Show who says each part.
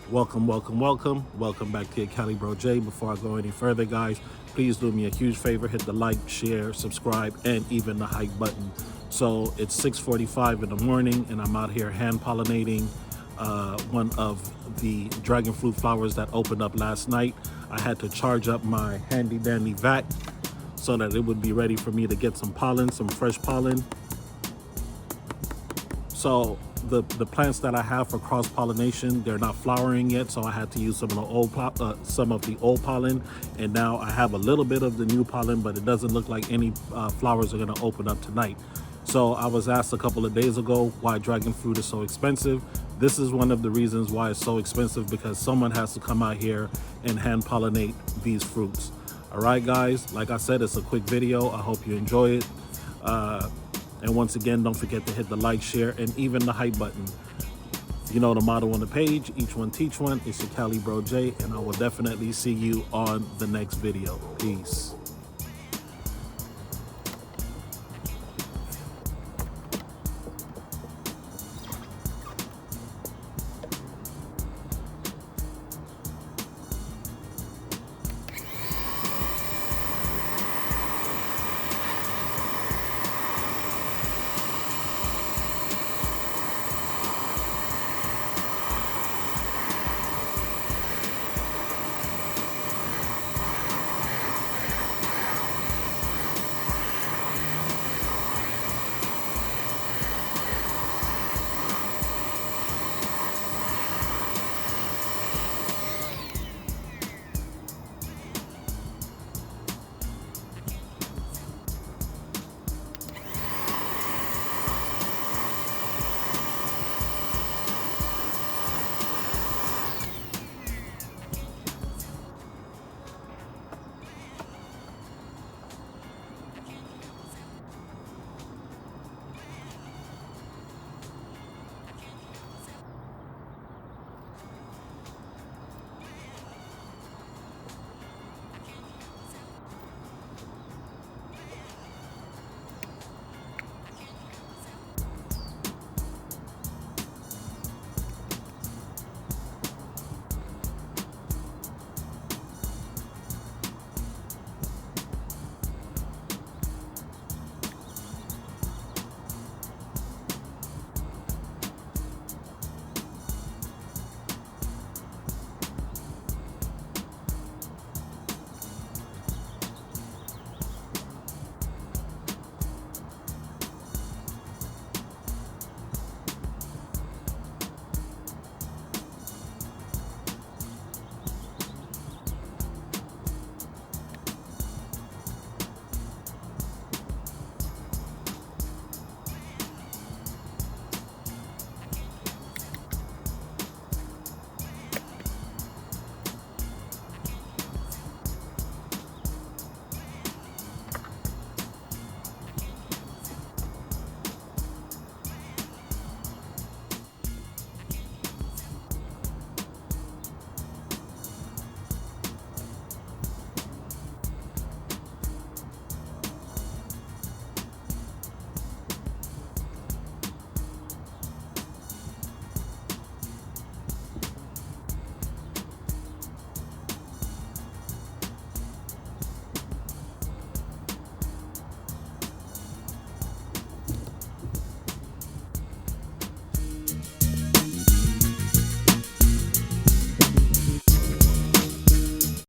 Speaker 1: Welcome back to your Cali Bro J. Before I go any further, guys, please do me a huge favor, hit the like, share, subscribe, and even the hype button. So it's 6:45 in the morning, and I'm out here hand pollinating one of the dragon fruit flowers that opened up last night. I had to charge up my handy dandy vac so that it would be ready for me to get some pollen, some fresh pollen. So the plants that I have for cross pollination, they're not flowering yet, so I had to use some of the old pollen, and now I have a little bit of the new pollen, but it doesn't look like any flowers are going to open up tonight. So I was asked a couple of days ago why dragon fruit is so expensive. This is one of the reasons why it's so expensive, because someone has to come out here and hand pollinate these fruits. All right, guys, like I said, it's a quick video. I hope you enjoy it. And once again, don't forget to hit the like, share, and even the hype button. You know the motto on the page, each one teach one. It's your Cali Bro J, and I will definitely see you on the next video. Peace.